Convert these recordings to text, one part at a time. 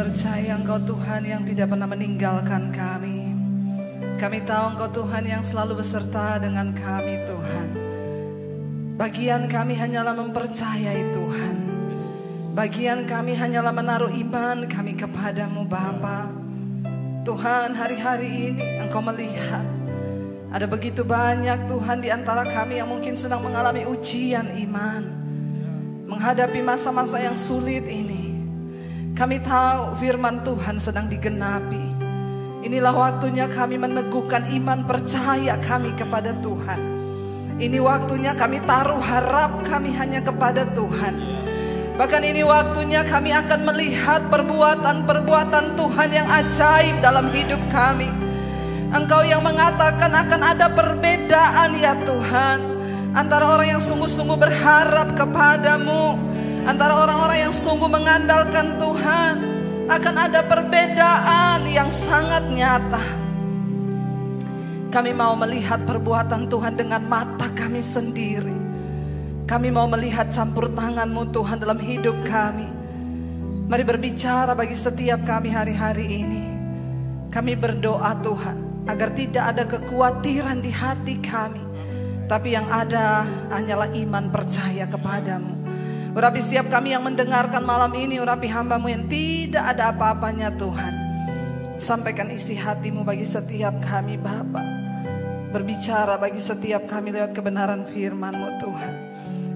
percaya Engkau Tuhan yang tidak pernah meninggalkan kami. Kami tahu Engkau Tuhan yang selalu beserta dengan kami Tuhan. Bagian kami hanyalah mempercayai Tuhan. Bagian kami hanyalah menaruh iman kami kepadamu Bapa. Tuhan, hari-hari ini Engkau melihat ada begitu banyak Tuhan di antara kami yang mungkin sedang mengalami ujian iman, menghadapi masa-masa yang sulit ini. Kami tahu firman Tuhan sedang digenapi. Inilah waktunya kami meneguhkan iman percaya kami kepada Tuhan. Ini waktunya kami taruh harap kami hanya kepada Tuhan. Bahkan ini waktunya kami akan melihat perbuatan-perbuatan Tuhan yang ajaib dalam hidup kami. Engkau yang mengatakan akan ada perbedaan ya Tuhan, antara orang yang sungguh-sungguh berharap kepadamu, antara orang-orang yang sungguh mengandalkan Tuhan. Akan ada perbedaan yang sangat nyata. Kami mau melihat perbuatan Tuhan dengan mata kami sendiri. Kami mau melihat campur tangan-Mu Tuhan dalam hidup kami. Mari berbicara bagi setiap kami hari-hari ini. Kami berdoa Tuhan, agar tidak ada kekhawatiran di hati kami, tapi yang ada hanyalah iman percaya kepadamu. Urapi setiap kami yang mendengarkan malam ini, urapi hamba-Mu yang tidak ada apa-apanya Tuhan. Sampaikan isi hati-Mu bagi setiap kami Bapa. Berbicara bagi setiap kami lewat kebenaran firman-Mu Tuhan.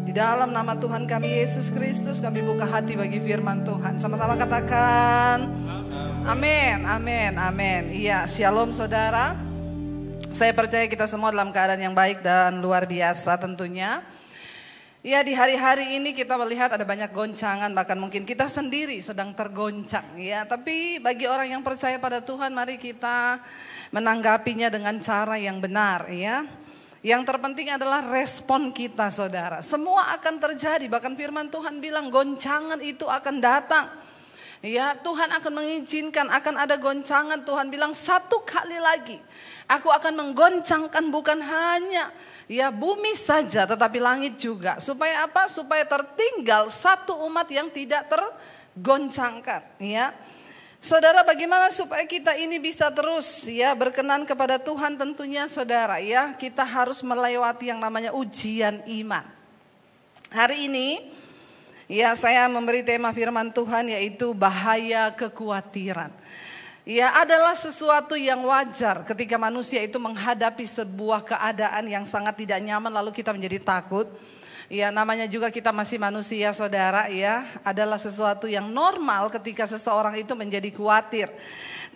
Di dalam nama Tuhan kami Yesus Kristus kami buka hati bagi firman Tuhan. Sama-sama katakan amin, amin, amin. Iya, shalom saudara. Saya percaya kita semua dalam keadaan yang baik dan luar biasa tentunya. Ya, di hari-hari ini kita melihat ada banyak goncangan, bahkan mungkin kita sendiri sedang tergoncang ya. Tapi bagi orang yang percaya pada Tuhan, mari kita menanggapinya dengan cara yang benar ya. Yang terpenting adalah respon kita saudara. Semua akan terjadi, bahkan firman Tuhan bilang goncangan itu akan datang. Ya, Tuhan akan mengizinkan akan ada goncangan. Tuhan bilang satu kali lagi aku akan menggoncangkan bukan hanya ya bumi saja tetapi langit juga. Supaya apa? Supaya tertinggal satu umat yang tidak tergoncangkan ya. Saudara, bagaimana supaya kita ini bisa terus ya berkenan kepada Tuhan? Tentunya saudara ya, kita harus melewati yang namanya ujian iman. Hari ini ya saya memberi tema firman Tuhan yaitu bahaya kekhawatiran. Ya, adalah sesuatu yang wajar ketika manusia itu menghadapi sebuah keadaan yang sangat tidak nyaman lalu kita menjadi takut. Ya, namanya juga kita masih manusia saudara ya. Adalah sesuatu yang normal ketika seseorang itu menjadi khawatir.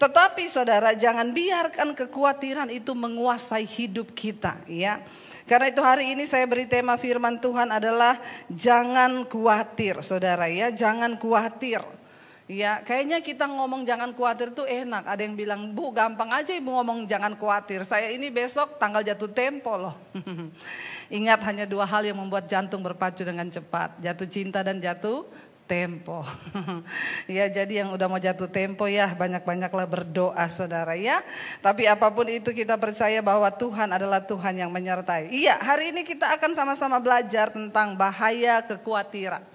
Tetapi saudara, jangan biarkan kekhawatiran itu menguasai hidup kita ya. Karena itu hari ini saya beri tema firman Tuhan adalah jangan khawatir saudara ya. Jangan khawatir. Ya, kayaknya kita ngomong jangan khawatir tuh enak. Ada yang bilang, Bu gampang aja Ibu ngomong jangan khawatir. Saya ini besok tanggal jatuh tempo loh. Ingat, hanya dua hal yang membuat jantung berpacu dengan cepat. Jatuh cinta dan jatuh tempo. Ya, jadi yang udah mau jatuh tempo ya banyak-banyaklah berdoa saudara ya. Tapi apapun itu kita percaya bahwa Tuhan adalah Tuhan yang menyertai. Iya, hari ini kita akan sama-sama belajar tentang bahaya kekhawatiran.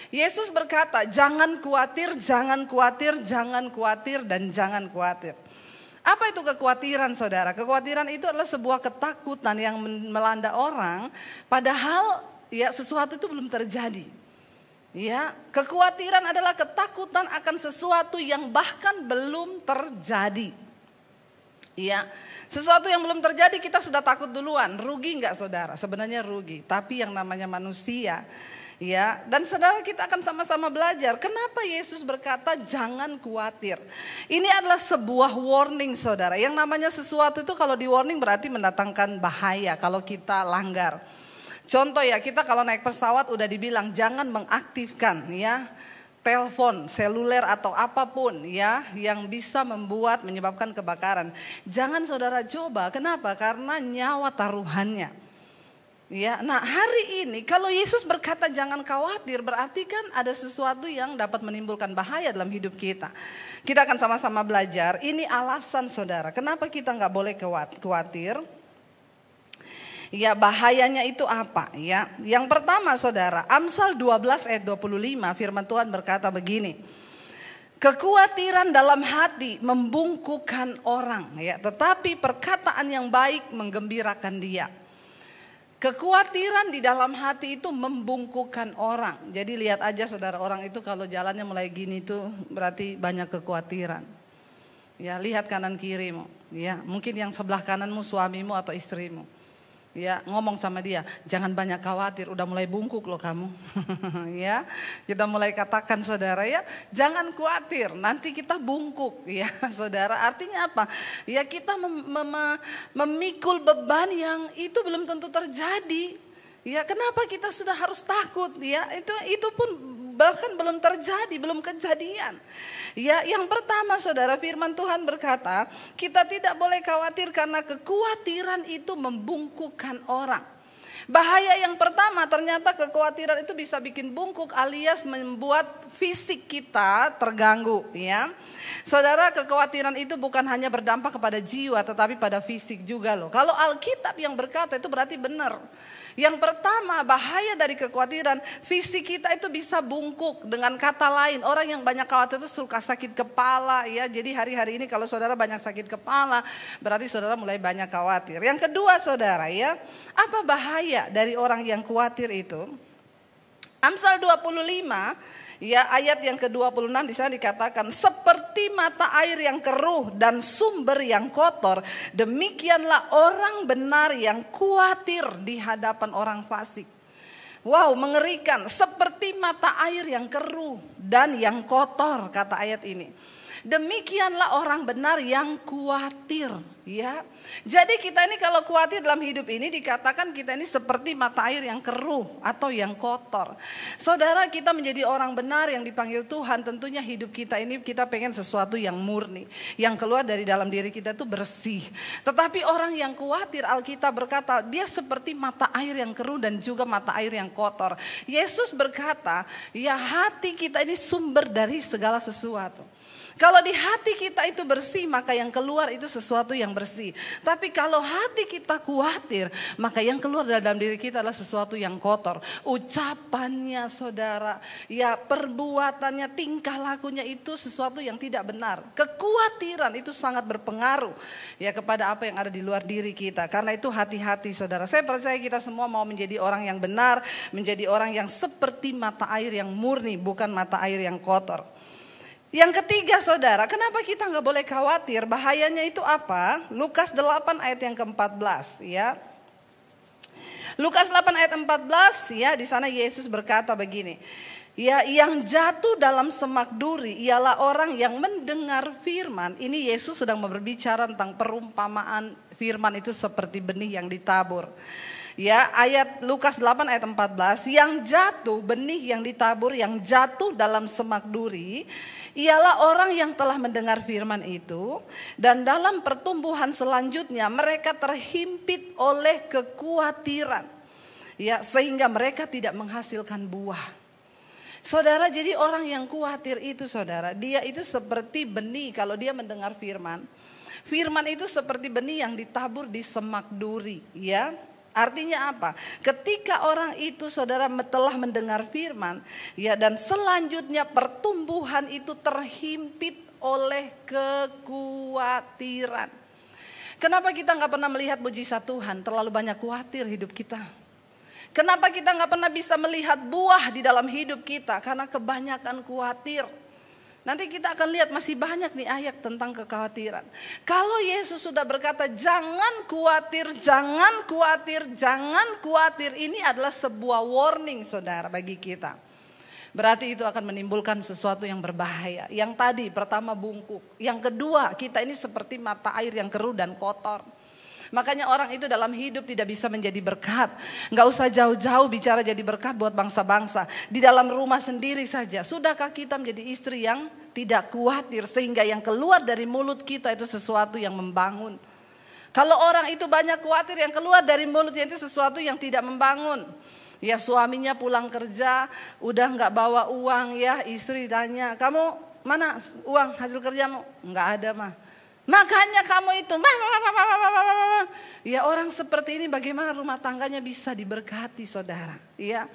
Yesus berkata, jangan khawatir, jangan khawatir, jangan khawatir, dan jangan khawatir. Apa itu kekhawatiran saudara? Kekhawatiran itu adalah sebuah ketakutan yang melanda orang padahal ya sesuatu itu belum terjadi. Ya, kekhawatiran adalah ketakutan akan sesuatu yang bahkan belum terjadi. Ya, sesuatu yang belum terjadi kita sudah takut duluan. Rugi enggak saudara? Sebenarnya rugi, tapi yang namanya manusia. Ya, dan saudara kita akan sama-sama belajar kenapa Yesus berkata jangan khawatir. Ini adalah sebuah warning saudara. Yang namanya sesuatu itu kalau di warning berarti mendatangkan bahaya kalau kita langgar. Contoh ya, kita kalau naik pesawat udah dibilang jangan mengaktifkan ya telepon seluler atau apapun ya yang bisa menyebabkan kebakaran. Jangan saudara coba. Kenapa? Karena nyawa taruhannya. Ya, nah hari ini kalau Yesus berkata jangan khawatir berarti kan ada sesuatu yang dapat menimbulkan bahaya dalam hidup kita. Kita akan sama-sama belajar. Ini alasan saudara kenapa kita nggak boleh khawatir. Ya, bahayanya itu apa ya? Yang pertama saudara, Amsal 12 ayat 25 firman Tuhan berkata begini. Kekhawatiran dalam hati membungkukkan orang, ya, tetapi perkataan yang baik menggembirakan dia. Kekhawatiran di dalam hati itu membungkukkan orang. Jadi lihat aja saudara, orang itu kalau jalannya mulai gini tuh berarti banyak kekhawatiran. Ya, lihat kanan kirimu, ya, mungkin yang sebelah kananmu suamimu atau istrimu. Ya, ngomong sama dia, jangan banyak khawatir, udah mulai bungkuk loh kamu. Ya, kita mulai katakan saudara, ya, jangan khawatir, nanti kita bungkuk, ya, saudara. Artinya apa? Ya, kita memikul beban yang itu belum tentu terjadi. Ya, kenapa kita sudah harus takut? Ya, itu pun bahkan belum terjadi, belum kejadian. Ya, yang pertama saudara, firman Tuhan berkata, kita tidak boleh khawatir karena kekhawatiran itu membungkukkan orang. Bahaya yang pertama, ternyata kekhawatiran itu bisa bikin bungkuk alias membuat fisik kita terganggu, ya. Saudara, kekhawatiran itu bukan hanya berdampak kepada jiwa tetapi pada fisik juga loh. Kalau Alkitab yang berkata itu berarti benar. Yang pertama, bahaya dari kekhawatiran, fisik kita itu bisa bungkuk. Dengan kata lain, orang yang banyak khawatir itu suka sakit kepala, ya. Jadi hari-hari ini kalau saudara banyak sakit kepala, berarti saudara mulai banyak khawatir. Yang kedua saudara, ya, apa bahaya dari orang yang khawatir itu? Amsal 25, ya, ayat yang ke-26 di sana dikatakan, seperti mata air yang keruh dan sumber yang kotor, demikianlah orang benar yang khawatir di hadapan orang fasik. Wow, mengerikan, seperti mata air yang keruh dan yang kotor, kata ayat ini. Demikianlah orang benar yang khawatir, ya. Jadi kita ini kalau khawatir dalam hidup ini dikatakan kita ini seperti mata air yang keruh atau yang kotor. Saudara, kita menjadi orang benar yang dipanggil Tuhan, tentunya hidup kita ini kita pengen sesuatu yang murni, yang keluar dari dalam diri kita itu bersih. Tetapi orang yang khawatir, Alkitab berkata dia seperti mata air yang keruh dan juga mata air yang kotor. Yesus berkata, ya, hati kita ini sumber dari segala sesuatu. Kalau di hati kita itu bersih, maka yang keluar itu sesuatu yang bersih. Tapi kalau hati kita khawatir, maka yang keluar dalam diri kita adalah sesuatu yang kotor. Ucapannya saudara, ya, perbuatannya, tingkah lakunya itu sesuatu yang tidak benar. Kekhawatiran itu sangat berpengaruh, ya, kepada apa yang ada di luar diri kita. Karena itu hati-hati saudara. Saya percaya kita semua mau menjadi orang yang benar, menjadi orang yang seperti mata air yang murni, bukan mata air yang kotor. Yang ketiga saudara, kenapa kita nggak boleh khawatir? Bahayanya itu apa? Lukas 8 ayat yang ke-14, ya. Lukas 8 ayat 14, ya, di sana Yesus berkata begini. Ya, yang jatuh dalam semak duri ialah orang yang mendengar firman. Ini Yesus sedang berbicara tentang perumpamaan firman itu seperti benih yang ditabur. Ya, ayat Lukas 8 ayat 14, yang jatuh, benih yang ditabur, yang jatuh dalam semak duri ialah orang yang telah mendengar firman itu, dan dalam pertumbuhan selanjutnya mereka terhimpit oleh kekhawatiran, ya, sehingga mereka tidak menghasilkan buah. Saudara, jadi orang yang khawatir itu saudara, dia itu seperti benih. Kalau dia mendengar firman, firman itu seperti benih yang ditabur di semak duri, ya. Artinya apa? Ketika orang itu saudara telah mendengar firman, ya, dan selanjutnya pertumbuhan itu terhimpit oleh kekhawatiran. Kenapa kita nggak pernah melihat mujizat Tuhan? Terlalu banyak khawatir hidup kita. Kenapa kita nggak pernah bisa melihat buah di dalam hidup kita? Karena kebanyakan khawatir. Nanti kita akan lihat masih banyak nih ayat tentang kekhawatiran. Kalau Yesus sudah berkata jangan khawatir, jangan khawatir, jangan khawatir, ini adalah sebuah warning saudara bagi kita. Berarti itu akan menimbulkan sesuatu yang berbahaya. Yang tadi pertama bungkuk, yang kedua kita ini seperti mata air yang keruh dan kotor. Makanya orang itu dalam hidup tidak bisa menjadi berkat. Gak usah jauh-jauh bicara jadi berkat buat bangsa-bangsa. Di dalam rumah sendiri saja. Sudahkah kita menjadi istri yang tidak khawatir sehingga yang keluar dari mulut kita itu sesuatu yang membangun? Kalau orang itu banyak khawatir, yang keluar dari mulutnya itu sesuatu yang tidak membangun. Ya, suaminya pulang kerja udah gak bawa uang, ya, istri tanya, kamu mana uang hasil kerjamu? Gak ada mah. Makanya kamu itu, ya orang seperti ini bagaimana rumah tangganya bisa diberkati saudara. Ya,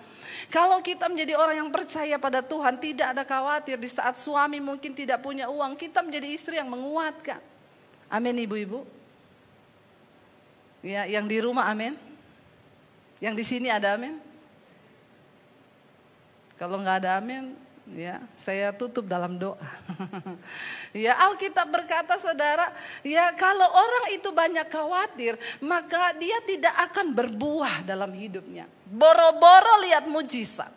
kalau kita menjadi orang yang percaya pada Tuhan, tidak ada khawatir di saat suami mungkin tidak punya uang, kita menjadi istri yang menguatkan. Amin ibu-ibu. Ya, yang di rumah amin. Yang di sini ada amin. Kalau nggak ada amin, ya saya tutup dalam doa. Ya, Alkitab berkata saudara, ya kalau orang itu banyak khawatir, maka dia tidak akan berbuah dalam hidupnya. Boro-boro lihat mujizat.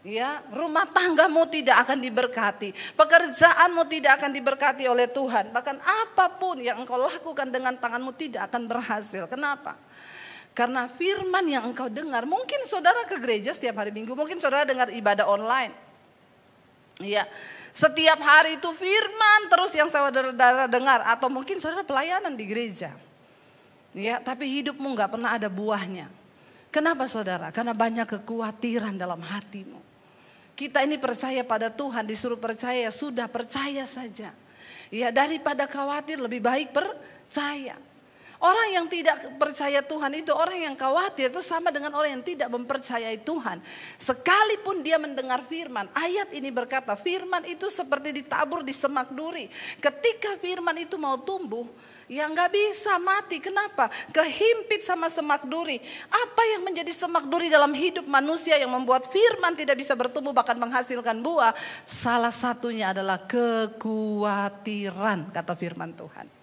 Ya, rumah tanggamu tidak akan diberkati, pekerjaanmu tidak akan diberkati oleh Tuhan. Bahkan apapun yang engkau lakukan dengan tanganmu tidak akan berhasil. Kenapa? Karena firman yang engkau dengar, mungkin saudara ke gereja setiap hari Minggu, mungkin saudara dengar ibadah online. Ya, setiap hari itu firman terus yang saudara dengar, atau mungkin saudara pelayanan di gereja. Ya, tapi hidupmu nggak pernah ada buahnya. Kenapa saudara? Karena banyak kekhawatiran dalam hatimu. Kita ini percaya pada Tuhan, disuruh percaya, sudah percaya saja. Ya, daripada khawatir lebih baik percaya. Orang yang tidak percaya Tuhan itu, orang yang khawatir itu sama dengan orang yang tidak mempercayai Tuhan. Sekalipun dia mendengar firman, ayat ini berkata firman itu seperti ditabur di semak duri. Ketika firman itu mau tumbuh, ya nggak bisa mati. Kenapa? Kehimpit sama semak duri. Apa yang menjadi semak duri dalam hidup manusia yang membuat firman tidak bisa bertumbuh bahkan menghasilkan buah? Salah satunya adalah kekhawatiran, kata firman Tuhan.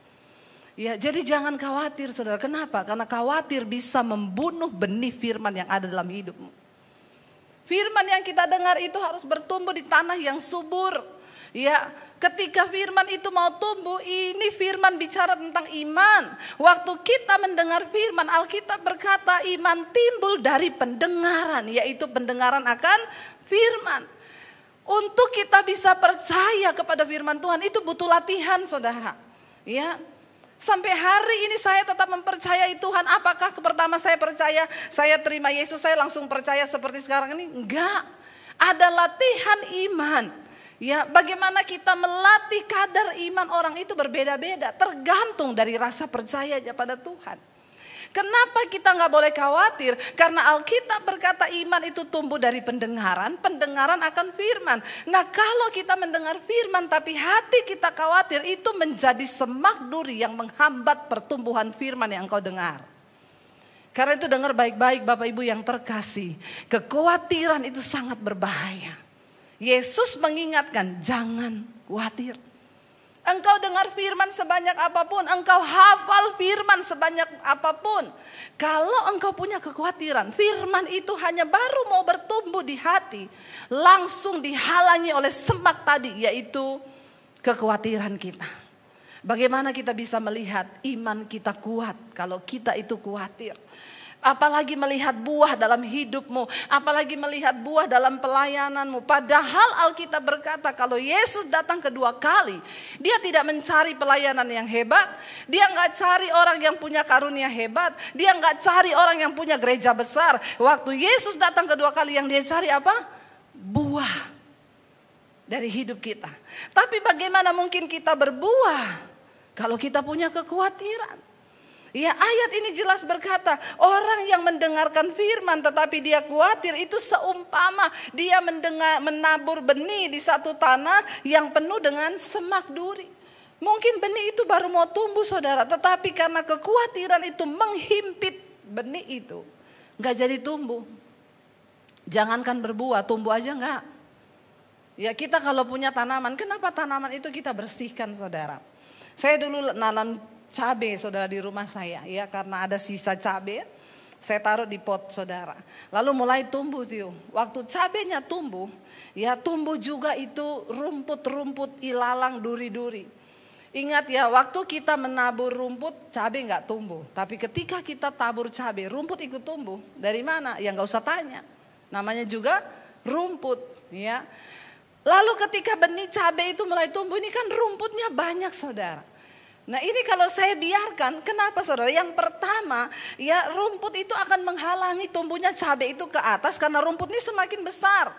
Ya, jadi jangan khawatir saudara. Kenapa? Karena khawatir bisa membunuh benih firman yang ada dalam hidupmu. Firman yang kita dengar itu harus bertumbuh di tanah yang subur. Ya, ketika firman itu mau tumbuh, ini firman bicara tentang iman. Waktu kita mendengar firman, Alkitab berkata iman timbul dari pendengaran, yaitu pendengaran akan firman. Untuk kita bisa percaya kepada firman Tuhan itu butuh latihan saudara. Ya. Sampai hari ini saya tetap mempercayai Tuhan. Apakah pertama saya percaya, saya terima Yesus, saya langsung percaya seperti sekarang ini? Enggak. Ada latihan iman. Ya, bagaimana kita melatih kadar iman orang itu berbeda-beda. Tergantung dari rasa percayanya pada Tuhan. Kenapa kita nggak boleh khawatir? Karena Alkitab berkata iman itu tumbuh dari pendengaran, pendengaran akan firman. Nah, kalau kita mendengar firman tapi hati kita khawatir, itu menjadi semak duri yang menghambat pertumbuhan firman yang engkau dengar. Karena itu dengar baik-baik Bapak Ibu yang terkasih, kekhawatiran itu sangat berbahaya. Yesus mengingatkan, jangan khawatir. Engkau dengar firman sebanyak apapun, engkau hafal firman sebanyak apapun. Kalau engkau punya kekhawatiran, firman itu hanya baru mau bertumbuh di hati, langsung dihalangi oleh semak tadi, yaitu kekhawatiran kita. Bagaimana kita bisa melihat iman kita kuat kalau kita itu khawatir? Apalagi melihat buah dalam hidupmu, apalagi melihat buah dalam pelayananmu. Padahal Alkitab berkata kalau Yesus datang kedua kali, dia tidak mencari pelayanan yang hebat, dia nggak cari orang yang punya karunia hebat, dia nggak cari orang yang punya gereja besar. Waktu Yesus datang kedua kali yang dia cari apa? Buah dari hidup kita. Tapi bagaimana mungkin kita berbuah kalau kita punya kekhawatiran? Ya, ayat ini jelas berkata orang yang mendengarkan firman tetapi dia khawatir itu seumpama dia menabur benih di satu tanah yang penuh dengan semak duri. Mungkin benih itu baru mau tumbuh saudara, tetapi karena kekhawatiran itu menghimpit benih itu, gak jadi tumbuh. Jangankan berbuah, tumbuh aja gak. Ya, kita kalau punya tanaman, kenapa tanaman itu kita bersihkan saudara? Saya dulu nanam cabai saudara di rumah saya, ya, karena ada sisa cabai, saya taruh di pot saudara. Lalu mulai tumbuh tuh. Waktu cabainya tumbuh, ya tumbuh juga itu rumput-rumput ilalang, duri-duri. Ingat ya, waktu kita menabur rumput, cabai nggak tumbuh. Tapi ketika kita tabur cabai, rumput ikut tumbuh. Dari mana? Ya nggak usah tanya. Namanya juga rumput, ya. Lalu ketika benih cabai itu mulai tumbuh, ini kan rumputnya banyak saudara. Nah, ini kalau saya biarkan, kenapa saudara? Yang pertama, ya rumput itu akan menghalangi tumbuhnya cabai itu ke atas karena rumput ini semakin besar.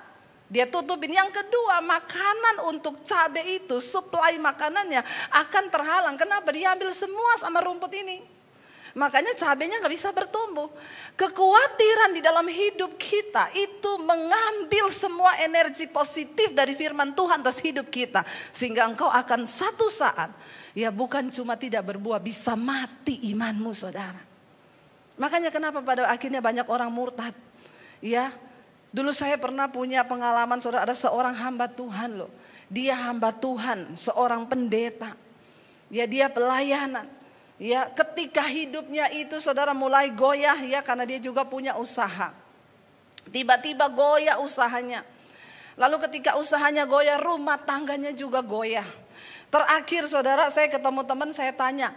Dia tutupin. Yang kedua, makanan untuk cabai itu, suplai makanannya akan terhalang. Kenapa? Diambil semua sama rumput ini. Makanya cabainya gak bisa bertumbuh. Kekhawatiran di dalam hidup kita itu mengambil semua energi positif dari firman Tuhan atas hidup kita. Sehingga engkau akan satu saat, ya bukan cuma tidak berbuah, bisa mati imanmu saudara. Makanya kenapa pada akhirnya banyak orang murtad. Ya, dulu saya pernah punya pengalaman saudara, ada seorang hamba Tuhan loh. Dia hamba Tuhan, seorang pendeta. Ya, dia pelayanan. Ya, ketika hidupnya itu saudara mulai goyah ya, karena dia juga punya usaha. Tiba-tiba goyah usahanya. Lalu ketika usahanya goyah, rumah tangganya juga goyah. Terakhir saudara, saya ketemu teman, saya tanya,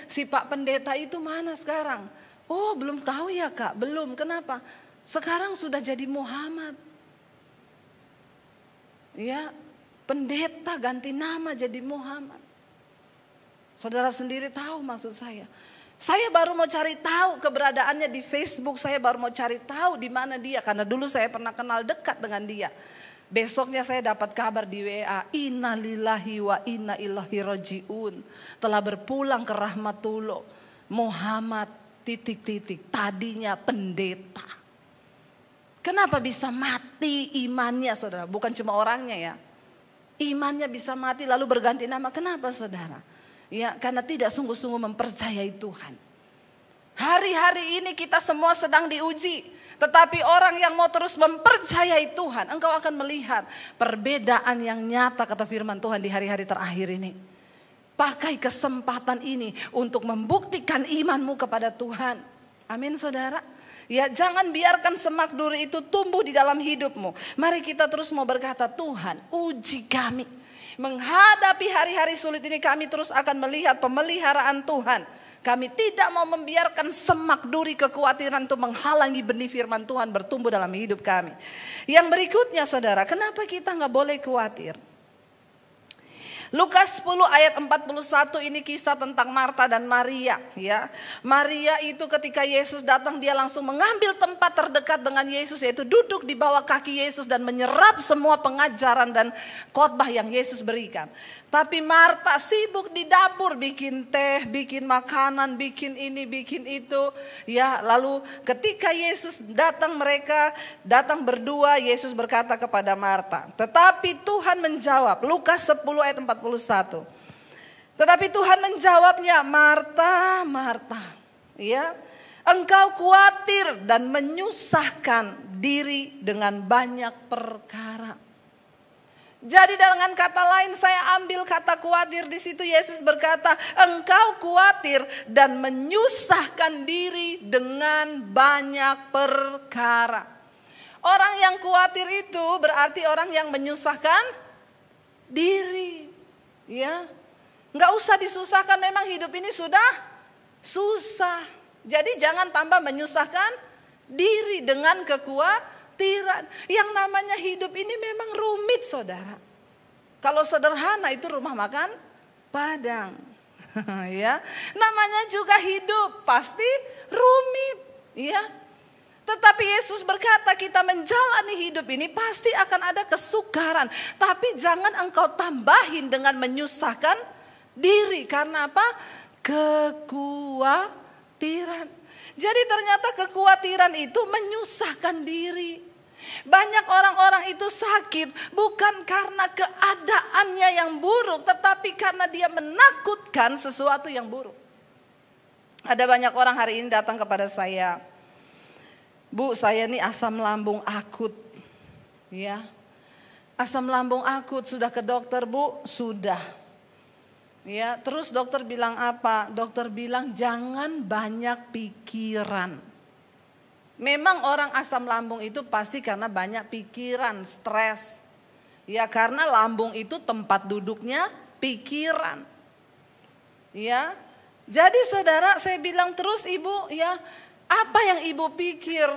si Pak Pendeta itu mana sekarang? Oh, belum tahu ya Kak, belum. Kenapa? Sekarang sudah jadi Muhammad. Ya, pendeta ganti nama jadi Muhammad. Saudara sendiri tahu maksud saya. Saya baru mau cari tahu keberadaannya di Facebook. Saya baru mau cari tahu di mana dia. Karena dulu saya pernah kenal dekat dengan dia. Besoknya saya dapat kabar di WA. Inna lillahi wa inna ilaihi rajiun. Telah berpulang ke rahmatullah. Muhammad ... Tadinya pendeta. Kenapa bisa mati imannya saudara? Bukan cuma orangnya ya. Imannya bisa mati lalu berganti nama. Kenapa saudara? Ya, karena tidak sungguh-sungguh mempercayai Tuhan. Hari-hari ini kita semua sedang diuji. Tetapi orang yang mau terus mempercayai Tuhan, engkau akan melihat perbedaan yang nyata kata firman Tuhan di hari-hari terakhir ini. Pakai kesempatan ini untuk membuktikan imanmu kepada Tuhan. Amin saudara. Ya, jangan biarkan semak duri itu tumbuh di dalam hidupmu. Mari kita terus mau berkata, Tuhan uji kami. Menghadapi hari-hari sulit ini kami terus akan melihat pemeliharaan Tuhan. Kami tidak mau membiarkan semak duri kekhawatiran itu menghalangi benih firman Tuhan bertumbuh dalam hidup kami. Yang berikutnya saudara, kenapa kita gak boleh khawatir? Lukas 10 ayat 41 ini kisah tentang Marta dan Maria ya. Maria itu ketika Yesus datang dia langsung mengambil tempat terdekat dengan Yesus, yaitu duduk di bawah kaki Yesus dan menyerap semua pengajaran dan khotbah yang Yesus berikan. Tapi Marta sibuk di dapur bikin teh, bikin makanan, bikin ini, bikin itu. Ya, lalu ketika Yesus datang, mereka datang berdua, Yesus berkata kepada Marta. Tetapi Tuhan menjawab, Lukas 10 ayat 41. Tetapi Tuhan menjawabnya, Marta, Marta, ya, engkau khawatir dan menyusahkan diri dengan banyak perkara. Jadi dengan kata lain saya ambil kata khawatir di situ, Yesus berkata engkau khawatir dan menyusahkan diri dengan banyak perkara. Orang yang khawatir itu berarti orang yang menyusahkan diri. Ya, nggak usah disusahkan, memang hidup ini sudah susah. Jadi jangan tambah menyusahkan diri dengan kekuatan. Yang namanya hidup ini memang rumit saudara. Kalau sederhana itu rumah makan Padang. Ya, namanya juga hidup pasti rumit. Ya, tetapi Yesus berkata kita menjalani hidup ini pasti akan ada kesukaran. Tapi jangan engkau tambahin dengan menyusahkan diri. Karena apa? Kekhawatiran. Jadi ternyata kekhawatiran itu menyusahkan diri. Banyak orang-orang itu sakit bukan karena keadaannya yang buruk, tetapi karena dia menakutkan sesuatu yang buruk. Ada banyak orang hari ini datang kepada saya, Bu, saya ini asam lambung akut. Ya, asam lambung akut, sudah ke dokter Bu? Sudah. Ya, terus dokter bilang apa? Dokter bilang jangan banyak pikiran. Memang orang asam lambung itu pasti karena banyak pikiran, stres. Ya, karena lambung itu tempat duduknya pikiran. Ya. Jadi saudara, saya bilang terus Ibu, ya, apa yang Ibu pikir?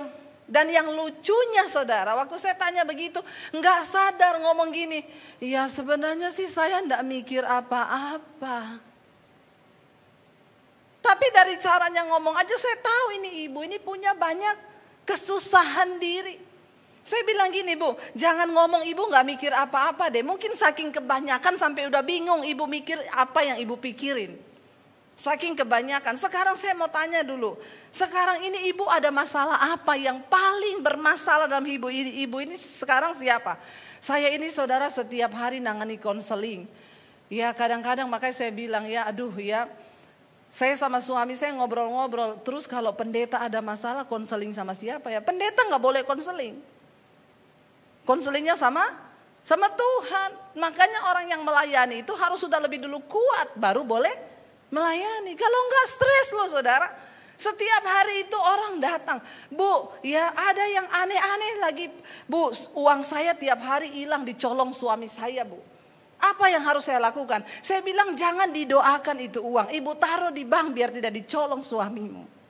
Dan yang lucunya saudara, waktu saya tanya begitu, enggak sadar ngomong gini, ya sebenarnya sih saya enggak mikir apa-apa. Tapi dari caranya ngomong aja saya tahu ini ibu ini punya banyak kesusahan diri. Saya bilang gini Bu, jangan ngomong ibu gak mikir apa-apa deh. Mungkin saking kebanyakan sampai udah bingung ibu mikir apa yang ibu pikirin. Saking kebanyakan. Sekarang saya mau tanya dulu. Sekarang ini ibu ada masalah apa yang paling bermasalah dalam ibu ini? Ibu ini sekarang siapa? Saya ini saudara setiap hari nangani konseling. Ya kadang-kadang makanya saya bilang ya aduh ya. Saya sama suami saya ngobrol-ngobrol. Terus kalau pendeta ada masalah konseling sama siapa ya? Pendeta gak boleh konseling. Konselingnya sama Tuhan. Makanya orang yang melayani itu harus sudah lebih dulu kuat baru boleh melayani. Kalau enggak stres loh saudara. Setiap hari itu orang datang. Bu ya ada yang aneh-aneh lagi. Bu uang saya tiap hari hilang dicolong suami saya bu. Apa yang harus saya lakukan? Saya bilang jangan didoakan itu uang. Ibu taruh di bank biar tidak dicolong suamimu.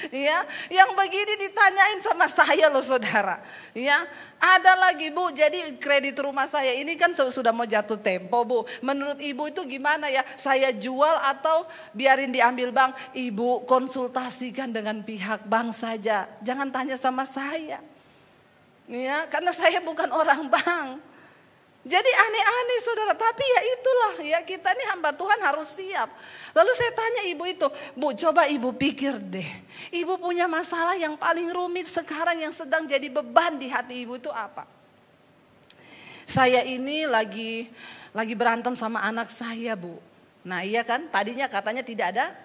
Ya, yang begini ditanyain sama saya loh saudara. Ya, ada lagi bu, jadi kredit rumah saya ini kan sudah mau jatuh tempo bu. Menurut ibu itu gimana ya? Saya jual atau biarin diambil bank? Ibu konsultasikan dengan pihak bank saja. Jangan tanya sama saya. Ya, karena saya bukan orang bank. Jadi aneh-aneh saudara, tapi ya itulah ya kita nih hamba Tuhan harus siap. Lalu saya tanya ibu itu, bu coba ibu pikir deh. Ibu punya masalah yang paling rumit sekarang yang sedang jadi beban di hati ibu itu apa? Saya ini lagi berantem sama anak saya bu. Nah iya kan tadinya katanya tidak ada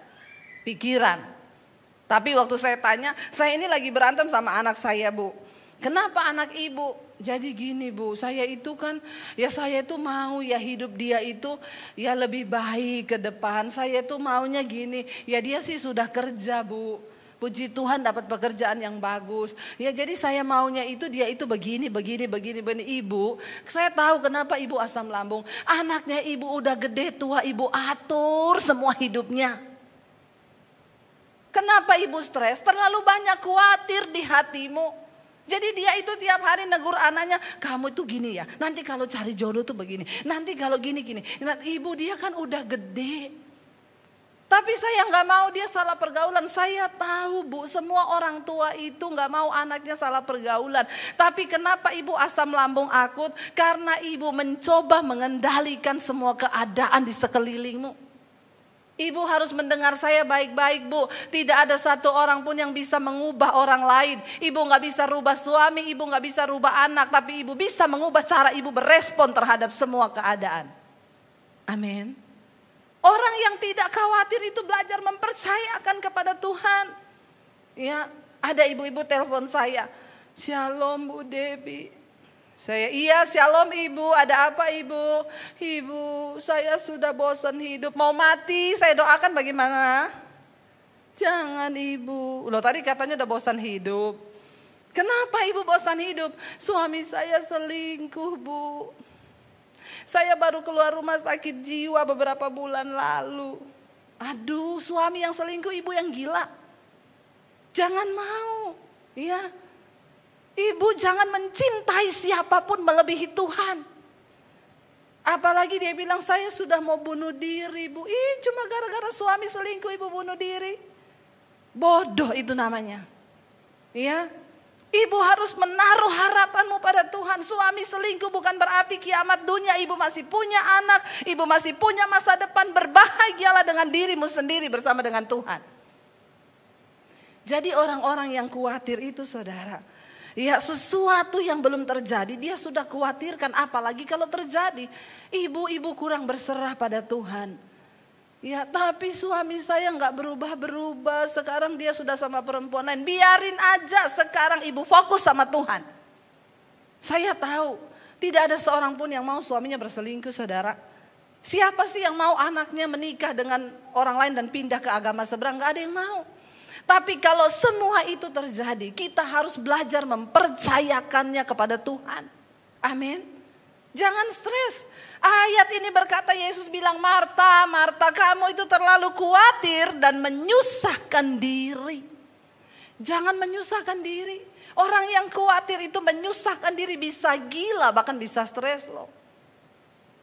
pikiran. Tapi waktu saya tanya, saya ini lagi berantem sama anak saya bu. Kenapa anak ibu? Jadi gini bu, saya itu kan ya saya itu mau ya hidup dia itu ya lebih baik ke depan. Saya itu maunya gini, ya dia sih sudah kerja bu. Puji Tuhan dapat pekerjaan yang bagus. Ya jadi saya maunya itu dia itu begini. Ibu, saya tahu kenapa ibu asam lambung. Anaknya ibu udah gede tua, ibu atur semua hidupnya. Kenapa ibu stres? Terlalu banyak khawatir di hatimu. Jadi dia itu tiap hari negur anaknya, kamu itu gini ya, nanti kalau cari jodoh tuh begini, nanti kalau gini. Nah, ibu dia kan udah gede. Tapi saya gak mau dia salah pergaulan. Saya tahu bu, semua orang tua itu gak mau anaknya salah pergaulan. Tapi kenapa ibu asam lambung akut? Karena ibu mencoba mengendalikan semua keadaan di sekelilingmu. Ibu harus mendengar saya baik-baik bu. Tidak ada satu orang pun yang bisa mengubah orang lain. Ibu gak bisa rubah suami, ibu gak bisa rubah anak. Tapi ibu bisa mengubah cara ibu berespon terhadap semua keadaan. Amin. Orang yang tidak khawatir itu belajar mempercayakan kepada Tuhan. Ya, ada ibu-ibu telepon saya. Shalom Bu Debbie. Saya iya shalom ibu, ada apa ibu? Ibu saya sudah bosan hidup, mau mati, saya doakan bagaimana? Jangan ibu, loh tadi katanya udah bosan hidup. Kenapa ibu bosan hidup? Suami saya selingkuh bu. Saya baru keluar rumah sakit jiwa beberapa bulan lalu. Aduh suami yang selingkuh ibu yang gila. Jangan mau, ya. Ibu jangan mencintai siapapun melebihi Tuhan. Apalagi dia bilang saya sudah mau bunuh diri bu. Cuma gara-gara suami selingkuh ibu bunuh diri. Bodoh itu namanya. Ya, ibu harus menaruh harapanmu pada Tuhan. Suami selingkuh bukan berarti kiamat dunia. Ibu masih punya anak, ibu masih punya masa depan. Berbahagialah dengan dirimu sendiri bersama dengan Tuhan. Jadi orang-orang yang khawatir itu saudara, ya sesuatu yang belum terjadi dia sudah khawatirkan, apalagi kalau terjadi. Ibu-ibu kurang berserah pada Tuhan. Ya tapi suami saya gak berubah-berubah, sekarang dia sudah sama perempuan lain. Biarin aja, sekarang ibu fokus sama Tuhan. Saya tahu tidak ada seorang pun yang mau suaminya berselingkuh saudara. Siapa sih yang mau anaknya menikah dengan orang lain dan pindah ke agama seberang? Gak ada yang mau. Tapi kalau semua itu terjadi, kita harus belajar mempercayakannya kepada Tuhan. Amin. Jangan stres. Ayat ini berkata Yesus bilang, Marta, Marta, kamu itu terlalu khawatir dan menyusahkan diri. Jangan menyusahkan diri. Orang yang khawatir itu menyusahkan diri, bisa gila, bahkan bisa stres loh.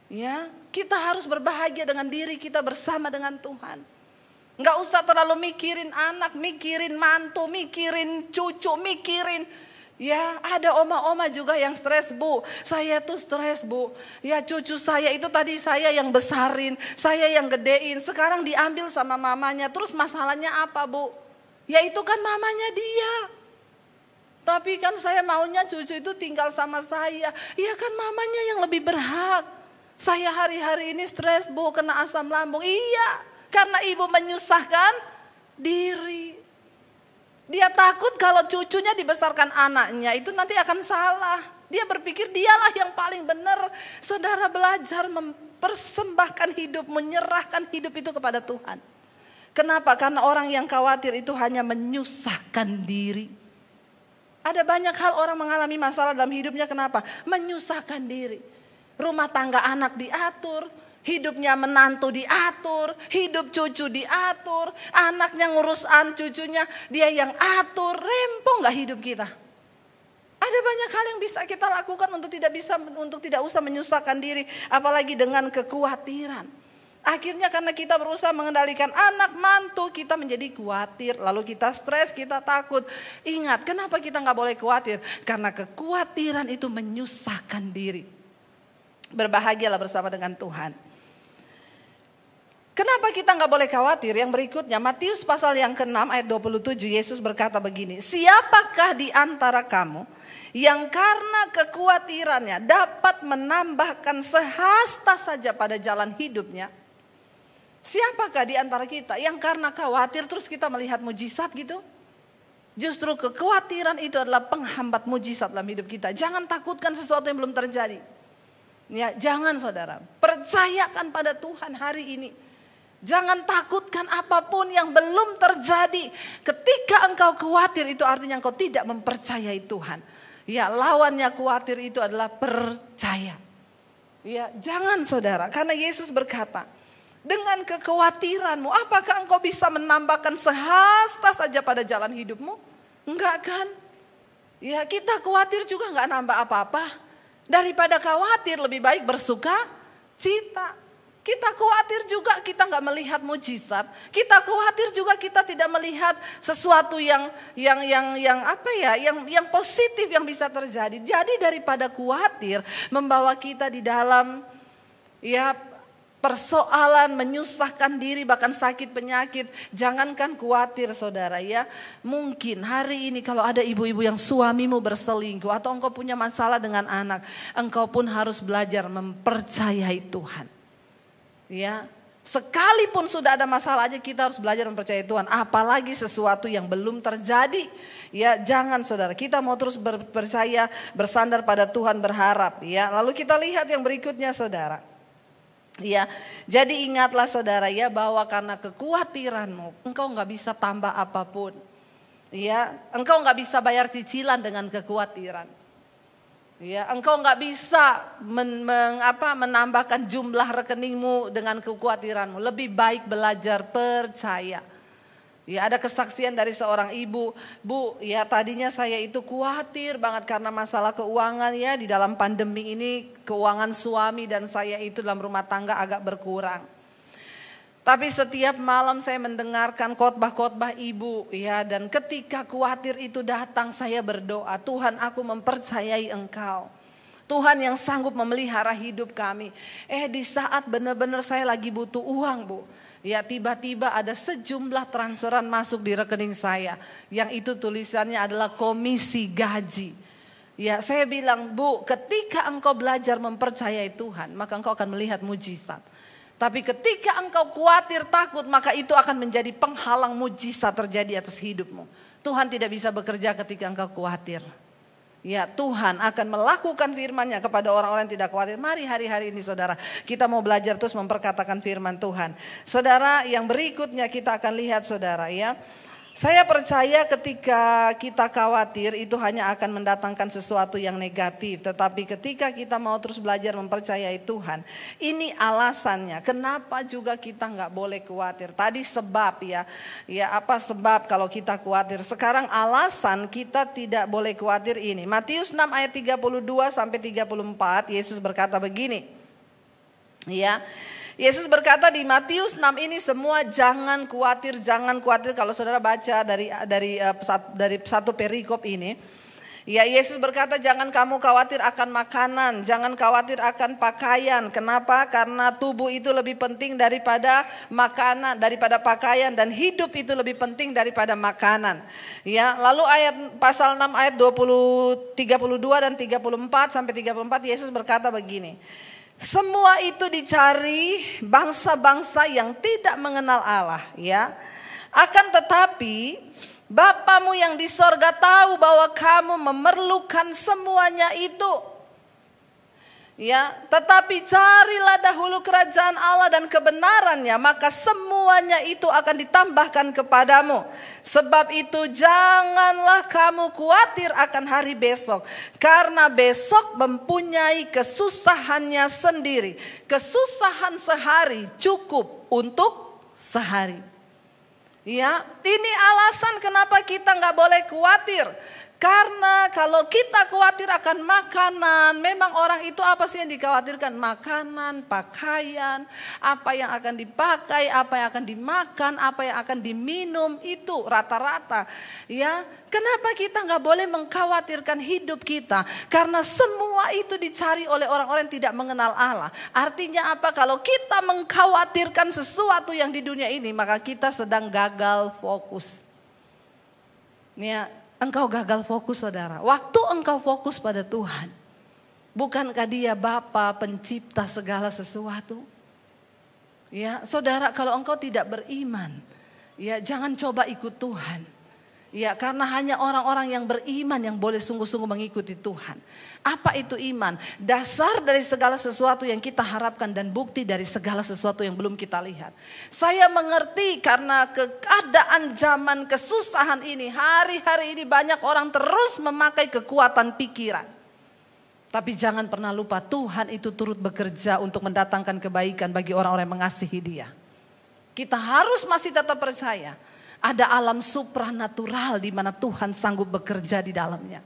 Ya, kita harus berbahagia dengan diri kita bersama dengan Tuhan. Nggak usah terlalu mikirin anak, mikirin mantu, mikirin cucu, mikirin. Ya, ada oma-oma juga yang stres, Bu. Saya tuh stres, Bu. Ya, cucu saya itu tadi saya yang besarin, saya yang gedein. Sekarang diambil sama mamanya. Terus masalahnya apa, Bu? Ya itu kan mamanya dia. Tapi kan saya maunya cucu itu tinggal sama saya. Ya kan mamanya yang lebih berhak. Saya hari-hari ini stres, Bu, kena asam lambung. Iya, karena ibu menyusahkan diri. Dia takut kalau cucunya dibesarkan anaknya itu nanti akan salah. Dia berpikir dialah yang paling benar. Saudara, belajar mempersembahkan hidup, menyerahkan hidup itu kepada Tuhan. Kenapa? Karena orang yang khawatir itu hanya menyusahkan diri. Ada banyak hal orang mengalami masalah dalam hidupnya, kenapa? Menyusahkan diri. Rumah tangga anak diatur, hidupnya menantu diatur, hidup cucu diatur, anaknya ngurusan cucunya dia yang atur. Rempong gak hidup kita? Ada banyak hal yang bisa kita lakukan untuk tidak usah menyusahkan diri, apalagi dengan kekhawatiran. Akhirnya karena kita berusaha mengendalikan anak mantu, kita menjadi khawatir, lalu kita stres, kita takut. Ingat, kenapa kita gak boleh khawatir? Karena kekhawatiran itu menyusahkan diri. Berbahagialah bersama dengan Tuhan. Kenapa kita gak boleh khawatir? Yang berikutnya, Matius pasal yang ke-6 ayat 27, Yesus berkata begini. Siapakah di antara kamu yang karena kekhawatirannya dapat menambahkan sehasta saja pada jalan hidupnya? Siapakah di antara kita yang karena khawatir terus kita melihat mujizat gitu? Justru kekhawatiran itu adalah penghambat mujizat dalam hidup kita. Jangan takutkan sesuatu yang belum terjadi. Ya, jangan saudara, percayakan pada Tuhan hari ini. Jangan takutkan apapun yang belum terjadi. Ketika engkau khawatir itu artinya engkau tidak mempercayai Tuhan. Ya, lawannya khawatir itu adalah percaya. Ya, jangan saudara, karena Yesus berkata, dengan kekhawatiranmu, apakah engkau bisa menambahkan sehasta saja pada jalan hidupmu? Enggak kan? Ya, kita khawatir juga enggak nambah apa-apa. Daripada khawatir lebih baik bersuka cita. Kita khawatir juga kita enggak melihat mujizat. Kita khawatir juga kita tidak melihat sesuatu yang positif yang bisa terjadi. Jadi daripada khawatir membawa kita di dalam persoalan, menyusahkan diri, bahkan sakit penyakit. Jangankan khawatir saudara ya. Mungkin hari ini kalau ada ibu-ibu yang suamimu berselingkuh atau engkau punya masalah dengan anak, engkau pun harus belajar mempercayai Tuhan. Ya, sekalipun sudah ada masalah aja kita harus belajar mempercayai Tuhan. Apalagi sesuatu yang belum terjadi. Ya, jangan saudara, kita mau terus percaya, bersandar pada Tuhan, berharap. Ya, lalu kita lihat yang berikutnya saudara. Ya, jadi ingatlah saudara ya bahwa karena kekhawatiranmu engkau nggak bisa tambah apapun. Ya, engkau nggak bisa bayar cicilan dengan kekhawatiran. Ya, engkau nggak bisa menambahkan jumlah rekeningmu dengan kekhawatiranmu. Lebih baik belajar percaya. Ya, ada kesaksian dari seorang ibu, Bu, ya tadinya saya itu khawatir banget karena masalah keuangan ya, di dalam pandemi ini keuangan suami dan saya itu dalam rumah tangga agak berkurang. Tapi setiap malam saya mendengarkan khotbah-khotbah ibu ya, dan ketika khawatir itu datang saya berdoa, Tuhan aku mempercayai Engkau. Tuhan yang sanggup memelihara hidup kami. Di saat benar-benar saya lagi butuh uang, Bu. Ya, tiba-tiba ada sejumlah transferan masuk di rekening saya. Yang itu tulisannya adalah komisi gaji. Ya, saya bilang, Bu, ketika engkau belajar mempercayai Tuhan, maka engkau akan melihat mujizat. Tapi ketika engkau khawatir, takut, maka itu akan menjadi penghalang mujizat terjadi atas hidupmu. Tuhan tidak bisa bekerja ketika engkau khawatir. Ya, Tuhan akan melakukan firman-Nya kepada orang-orang yang tidak khawatir. Mari hari-hari ini saudara, kita mau belajar terus memperkatakan firman Tuhan. Saudara, yang berikutnya kita akan lihat saudara ya. Saya percaya ketika kita khawatir itu hanya akan mendatangkan sesuatu yang negatif. Tetapi ketika kita mau terus belajar mempercayai Tuhan, ini alasannya kenapa juga kita nggak boleh khawatir. Tadi sebab ya apa sebab kalau kita khawatir. Sekarang alasan kita tidak boleh khawatir ini. Matius 6 ayat 32 sampai 34, Yesus berkata begini. Ya. Yesus berkata di Matius 6 ini semua jangan khawatir. Kalau saudara baca dari satu perikop ini, Ya, Yesus berkata jangan kamu khawatir akan makanan, jangan khawatir akan pakaian. Kenapa? Karena tubuh itu lebih penting daripada makanan, daripada pakaian, dan hidup itu lebih penting daripada makanan. Ya, lalu pasal 6 ayat 32 dan 34 sampai 34 Yesus berkata begini. Semua itu dicari bangsa-bangsa yang tidak mengenal Allah, ya. Akan tetapi Bapamu yang di sorga tahu bahwa kamu memerlukan semuanya itu. Ya, tetapi carilah dahulu kerajaan Allah dan kebenarannya, maka semuanya itu akan ditambahkan kepadamu. Sebab itu janganlah kamu khawatir akan hari besok, karena besok mempunyai kesusahannya sendiri. Kesusahan sehari cukup untuk sehari. Ya, ini alasan kenapa kita nggak boleh khawatir. Karena kalau kita khawatir akan makanan, memang orang itu apa sih yang dikhawatirkan? Makanan, pakaian, apa yang akan dipakai, apa yang akan dimakan, apa yang akan diminum, itu rata-rata. Ya, kenapa kita nggak boleh mengkhawatirkan hidup kita? Karena semua itu dicari oleh orang-orang yang tidak mengenal Allah. Artinya apa? Kalau kita mengkhawatirkan sesuatu yang di dunia ini, maka kita sedang gagal fokus. Ya, engkau gagal fokus, saudara. Waktu engkau fokus pada Tuhan, bukankah Dia Bapa pencipta segala sesuatu? Ya, saudara, kalau engkau tidak beriman, ya jangan coba ikut Tuhan. Ya, karena hanya orang-orang yang beriman yang boleh sungguh-sungguh mengikuti Tuhan. Apa itu iman? Dasar dari segala sesuatu yang kita harapkan dan bukti dari segala sesuatu yang belum kita lihat. Saya mengerti karena keadaan zaman kesusahan ini, hari-hari ini banyak orang terus memakai kekuatan pikiran. Tapi jangan pernah lupa Tuhan itu turut bekerja untuk mendatangkan kebaikan bagi orang-orang yang mengasihi Dia. Kita harus masih tetap percaya. Ada alam supranatural di mana Tuhan sanggup bekerja di dalamnya.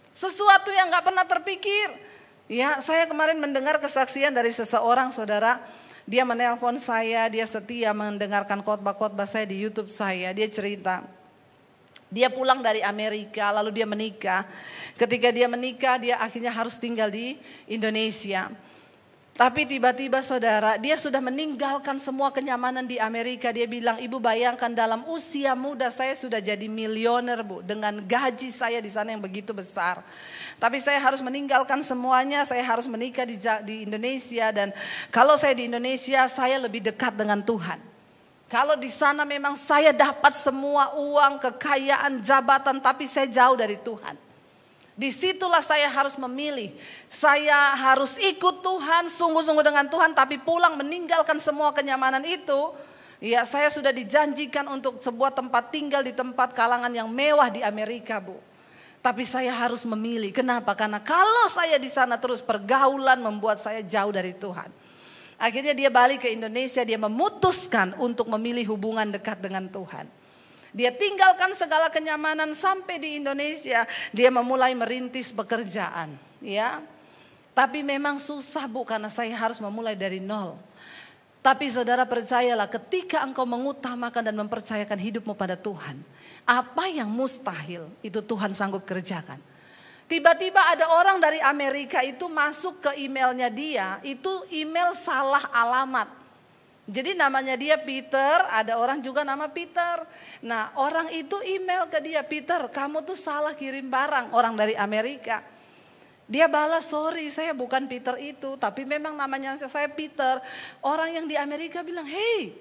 Sesuatu yang gak pernah terpikir. Ya, saya kemarin mendengar kesaksian dari seseorang, saudara. Dia menelpon saya, dia setia mendengarkan khotbah-khotbah saya di YouTube saya. Dia cerita, dia pulang dari Amerika lalu dia menikah. Ketika dia menikah, dia akhirnya harus tinggal di Indonesia. Tapi tiba-tiba saudara, dia sudah meninggalkan semua kenyamanan di Amerika. Dia bilang, ibu bayangkan dalam usia muda saya sudah jadi milioner, bu. Dengan gaji saya di sana yang begitu besar. Tapi saya harus meninggalkan semuanya, saya harus menikah di Indonesia. Dan kalau saya di Indonesia, saya lebih dekat dengan Tuhan. Kalau di sana memang saya dapat semua uang, kekayaan, jabatan, tapi saya jauh dari Tuhan. Disitulah saya harus memilih. Saya harus ikut Tuhan, sungguh-sungguh dengan Tuhan, tapi pulang meninggalkan semua kenyamanan itu. Ya, saya sudah dijanjikan untuk sebuah tempat tinggal di tempat kalangan yang mewah di Amerika, bu. Tapi saya harus memilih. Kenapa? Karena kalau saya di sana terus pergaulan membuat saya jauh dari Tuhan. Akhirnya dia balik ke Indonesia, dia memutuskan untuk memilih hubungan dekat dengan Tuhan. Dia tinggalkan segala kenyamanan sampai di Indonesia. Dia memulai merintis pekerjaan. Ya, tapi memang susah, bu, karena saya harus memulai dari nol. Tapi saudara percayalah, ketika engkau mengutamakan dan mempercayakan hidupmu pada Tuhan, apa yang mustahil itu Tuhan sanggup kerjakan. Tiba-tiba ada orang dari Amerika itu masuk ke emailnya dia, itu email salah alamat. Jadi namanya dia Peter, ada orang juga nama Peter. Nah, orang itu email ke dia, Peter, kamu tuh salah kirim barang, orang dari Amerika. Dia balas, sorry saya bukan Peter itu, tapi memang namanya saya Peter. Orang yang di Amerika bilang, hey,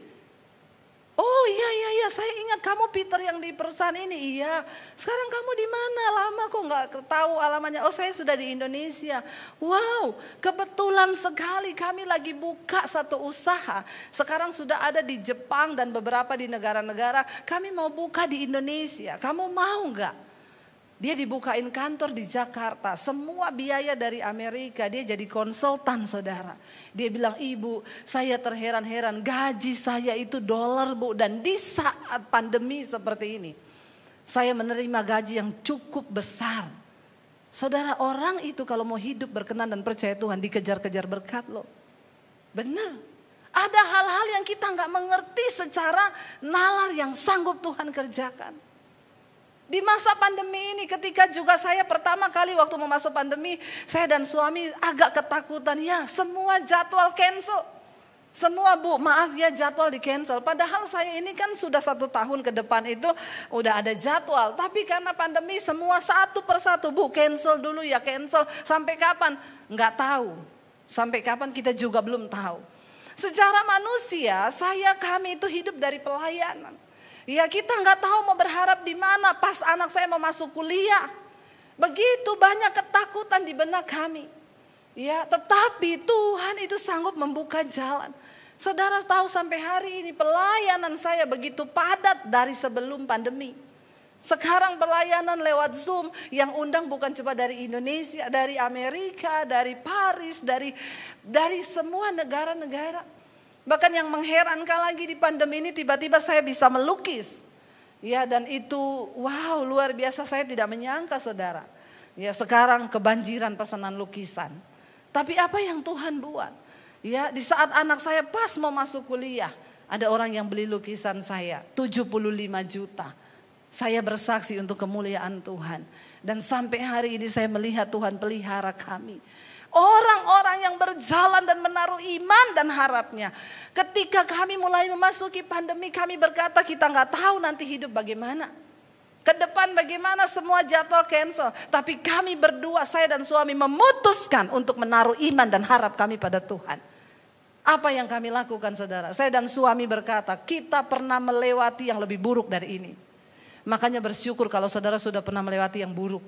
oh iya, saya ingat kamu Peter yang di perusahaan ini. Iya, sekarang kamu di mana? Lama kok nggak tahu alamatnya. Oh, saya sudah di Indonesia. Wow, kebetulan sekali kami lagi buka satu usaha. Sekarang sudah ada di Jepang dan beberapa di negara-negara. Kami mau buka di Indonesia. Kamu mau nggak? Dia dibukain kantor di Jakarta, semua biaya dari Amerika, dia jadi konsultan, saudara. Dia bilang, ibu saya terheran-heran, gaji saya itu dolar, bu. Dan di saat pandemi seperti ini, saya menerima gaji yang cukup besar. Saudara, orang itu kalau mau hidup berkenan dan percaya Tuhan, dikejar-kejar berkat loh. Benar. Ada hal-hal yang kita gak mengerti secara nalar yang sanggup Tuhan kerjakan. Di masa pandemi ini ketika juga saya pertama kali waktu mau masuk pandemi, saya dan suami agak ketakutan. Ya semua jadwal cancel. Semua Bu, maaf ya jadwal di cancel. Padahal saya ini kan sudah 1 tahun ke depan itu udah ada jadwal. Tapi karena pandemi semua satu persatu Bu, cancel dulu ya cancel. Sampai kapan? Nggak tahu. Sampai kapan kita juga belum tahu. Secara manusia kami itu hidup dari pelayanan. Ya kita nggak tahu mau berharap di mana pas anak saya mau masuk kuliah. Begitu banyak ketakutan di benak kami. Ya, tetapi Tuhan itu sanggup membuka jalan. Saudara tahu sampai hari ini pelayanan saya begitu padat dari sebelum pandemi. Sekarang pelayanan lewat Zoom yang undang bukan cuma dari Indonesia, dari Amerika, dari Paris, dari semua negara-negara. Bahkan yang mengherankan lagi di pandemi ini tiba-tiba saya bisa melukis. Ya dan itu wow luar biasa, saya tidak menyangka saudara. Ya sekarang kebanjiran pesanan lukisan. Tapi apa yang Tuhan buat? Ya di saat anak saya pas mau masuk kuliah, ada orang yang beli lukisan saya 75 juta. Saya bersaksi untuk kemuliaan Tuhan. Dan sampai hari ini saya melihat Tuhan pelihara kami. Orang-orang yang berjalan dan menaruh iman dan harapnya. Ketika kami mulai memasuki pandemi, kami berkata kita nggak tahu nanti hidup bagaimana. Ke depan bagaimana, semua jadwal cancel. Tapi kami berdua, saya dan suami memutuskan untuk menaruh iman dan harap kami pada Tuhan. Apa yang kami lakukan saudara? Saya dan suami berkata kita pernah melewati yang lebih buruk dari ini. Makanya bersyukur kalau saudara sudah pernah melewati yang buruk.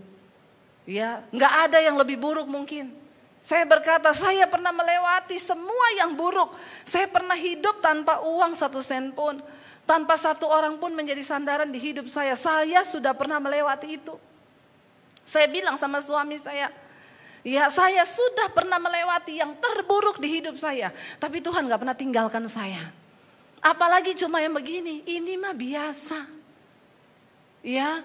Ya, nggak ada yang lebih buruk mungkin. Saya berkata saya pernah melewati semua yang buruk. Saya pernah hidup tanpa uang 1 sen pun. Tanpa satu orang pun menjadi sandaran di hidup saya. Saya sudah pernah melewati itu. Saya bilang sama suami saya. Ya saya sudah pernah melewati yang terburuk di hidup saya. Tapi Tuhan gak pernah tinggalkan saya. Apalagi cuma yang begini. Ini mah biasa. Ya.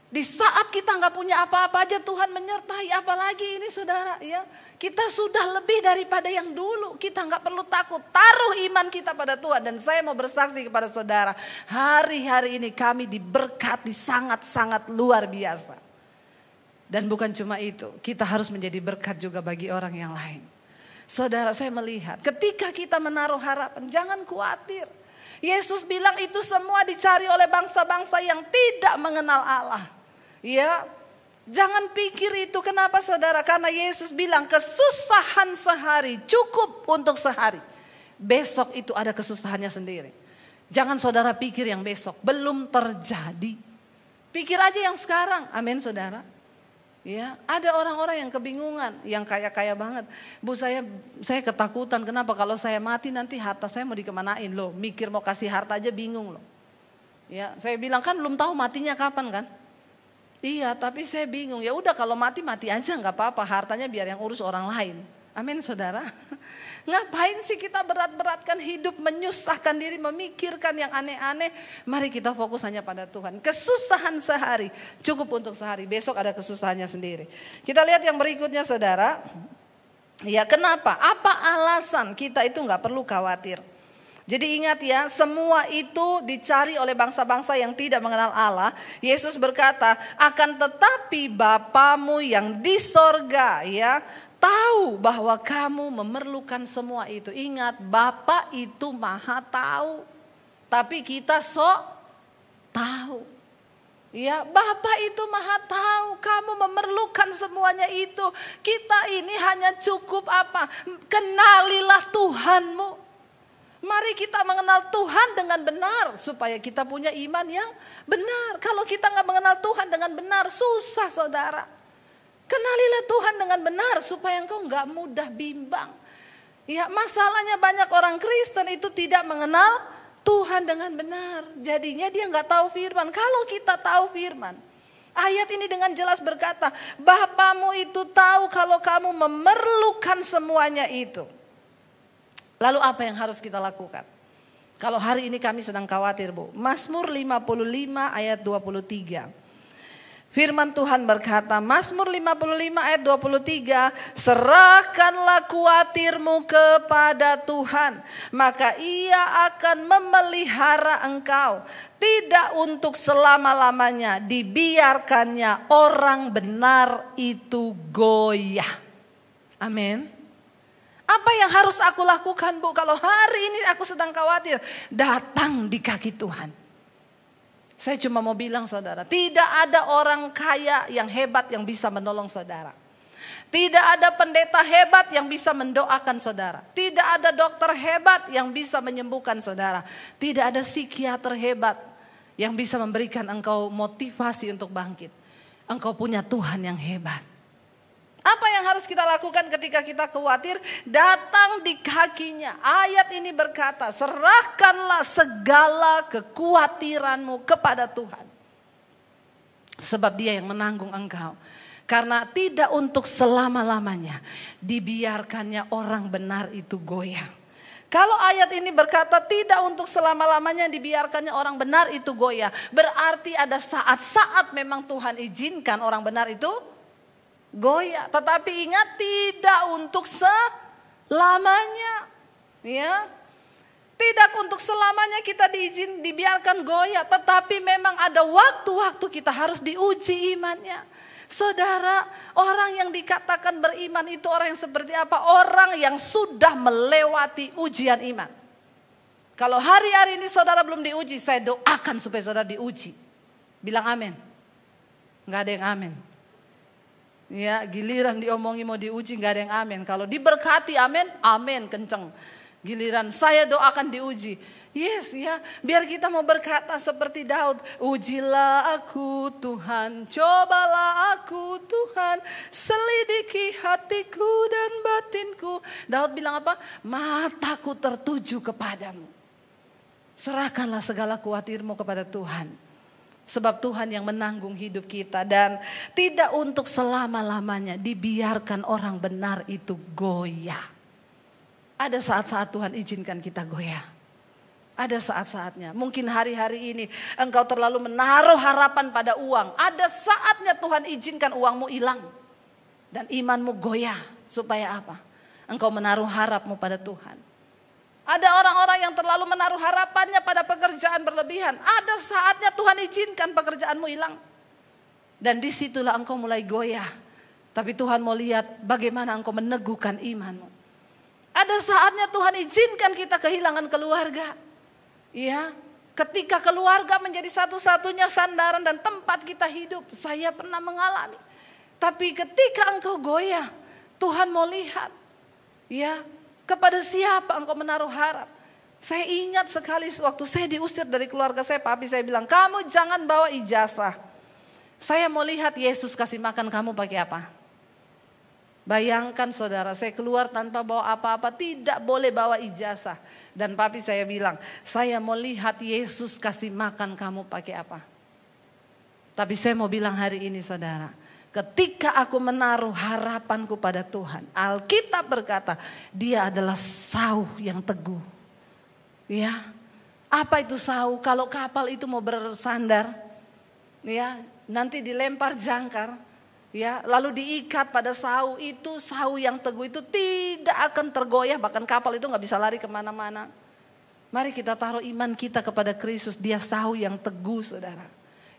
Di saat kita nggak punya apa-apa aja Tuhan menyertai, apalagi ini saudara ya. Kita sudah lebih daripada yang dulu, kita nggak perlu takut, taruh iman kita pada Tuhan. Dan saya mau bersaksi kepada saudara, hari-hari ini kami diberkati sangat-sangat luar biasa. Dan bukan cuma itu, kita harus menjadi berkat juga bagi orang yang lain. Saudara saya melihat, ketika kita menaruh harapan, jangan khawatir. Yesus bilang itu semua dicari oleh bangsa-bangsa yang tidak mengenal Allah. Ya, jangan pikir itu. Kenapa saudara? Karena Yesus bilang kesusahan sehari cukup untuk sehari. Besok itu ada kesusahannya sendiri. Jangan saudara pikir yang besok belum terjadi. Pikir aja yang sekarang. Amin saudara. Ya, ada orang-orang yang kebingungan, yang kaya-kaya banget. Bu saya ketakutan. Kenapa? Kalau saya mati nanti harta saya mau dikemanain loh. Mikir mau kasih harta aja bingung loh. Ya, saya bilang kan belum tahu matinya kapan kan? Iya, tapi saya bingung. Ya udah kalau mati aja nggak apa-apa. Hartanya biar yang urus orang lain. Amin saudara. Ngapain sih kita berat-beratkan hidup, menyusahkan diri, memikirkan yang aneh-aneh. Mari kita fokus hanya pada Tuhan. Kesusahan sehari cukup untuk sehari. Besok ada kesusahannya sendiri. Kita lihat yang berikutnya saudara. Ya kenapa? Apa alasan kita itu nggak perlu khawatir? Jadi ingat ya, semua itu dicari oleh bangsa-bangsa yang tidak mengenal Allah. Yesus berkata, akan tetapi Bapamu yang di sorga ya, tahu bahwa kamu memerlukan semua itu. Ingat, Bapa itu maha tahu. Tapi kita sok tahu. Ya, Bapa itu maha tahu, kamu memerlukan semuanya itu. Kita ini hanya cukup apa? Kenalilah Tuhanmu. Mari kita mengenal Tuhan dengan benar supaya kita punya iman yang benar. Kalau kita nggak mengenal Tuhan dengan benar, susah saudara. Kenalilah Tuhan dengan benar supaya engkau nggak mudah bimbang. Ya, masalahnya banyak orang Kristen itu tidak mengenal Tuhan dengan benar. Jadinya dia nggak tahu firman. Kalau kita tahu firman, ayat ini dengan jelas berkata, Bapamu itu tahu kalau kamu memerlukan semuanya itu. Lalu apa yang harus kita lakukan? Kalau hari ini kami sedang khawatir Bu. Mazmur 55 ayat 23. Firman Tuhan berkata, Mazmur 55 ayat 23, serahkanlah khawatirmu kepada Tuhan, maka Ia akan memelihara engkau. Tidak untuk selama-lamanya dibiarkannya orang benar itu goyah. Amin. Apa yang harus aku lakukan, Bu? Kalau hari ini aku sedang khawatir, datang di kaki Tuhan. Saya cuma mau bilang saudara, tidak ada orang kaya yang hebat yang bisa menolong saudara. Tidak ada pendeta hebat yang bisa mendoakan saudara. Tidak ada dokter hebat yang bisa menyembuhkan saudara. Tidak ada psikiater hebat yang bisa memberikan engkau motivasi untuk bangkit. Engkau punya Tuhan yang hebat. Apa yang harus kita lakukan ketika kita khawatir? Datang di kakinya. Ayat ini berkata, serahkanlah segala kekhawatiranmu kepada Tuhan. Sebab Dia yang menanggung engkau. Karena tidak untuk selama-lamanya dibiarkannya orang benar itu goyah. Kalau ayat ini berkata tidak untuk selama-lamanya dibiarkannya orang benar itu goyah. Berarti ada saat-saat memang Tuhan izinkan orang benar itu goyah, tetapi ingat tidak untuk selamanya, ya. Tidak untuk selamanya kita dibiarkan goyah, tetapi memang ada waktu-waktu kita harus diuji imannya. Saudara, orang yang dikatakan beriman itu orang yang seperti apa? Orang yang sudah melewati ujian iman. Kalau hari-hari ini saudara belum diuji, saya doakan supaya saudara diuji. Bilang amin. Enggak ada yang amin. Ya, giliran diomongi mau diuji nggak ada yang amin. Kalau diberkati amin, amin kenceng. Giliran saya doakan diuji, yes ya. Biar kita mau berkata seperti Daud, ujilah aku Tuhan, cobalah aku Tuhan, selidiki hatiku dan batinku. Daud bilang apa? Mataku tertuju kepadamu. Serahkanlah segala khawatirmu kepada Tuhan. Sebab Tuhan yang menanggung hidup kita dan tidak untuk selama-lamanya dibiarkan orang benar itu goyah. Ada saat-saat Tuhan izinkan kita goyah. Ada saat-saatnya. Mungkin hari-hari ini engkau terlalu menaruh harapan pada uang. Ada saatnya Tuhan izinkan uangmu hilang. Dan imanmu goyah. Supaya apa? Engkau menaruh harapmu pada Tuhan. Ada orang-orang yang terlalu menaruh harapannya pada pekerjaan berlebihan. Ada saatnya Tuhan izinkan pekerjaanmu hilang. Dan disitulah engkau mulai goyah. Tapi Tuhan mau lihat bagaimana engkau meneguhkan imanmu. Ada saatnya Tuhan izinkan kita kehilangan keluarga. Ya, ketika keluarga menjadi satu-satunya sandaran dan tempat kita hidup. Saya pernah mengalami. Tapi ketika engkau goyah, Tuhan mau lihat. Ya, kepada siapa engkau menaruh harap? Saya ingat sekali waktu saya diusir dari keluarga saya, papi saya bilang, kamu jangan bawa ijazah. Saya mau lihat Yesus kasih makan kamu pakai apa. Bayangkan saudara, saya keluar tanpa bawa apa-apa, tidak boleh bawa ijazah. Dan papi saya bilang, saya mau lihat Yesus kasih makan kamu pakai apa. Tapi saya mau bilang hari ini saudara, ketika aku menaruh harapanku pada Tuhan, Alkitab berkata, Dia adalah sauh yang teguh. Ya, apa itu sauh? Kalau kapal itu mau bersandar, ya, nanti dilempar jangkar, ya, lalu diikat pada sauh itu, sauh yang teguh itu tidak akan tergoyah, bahkan kapal itu nggak bisa lari kemana-mana. Mari kita taruh iman kita kepada Kristus, Dia sauh yang teguh, saudara.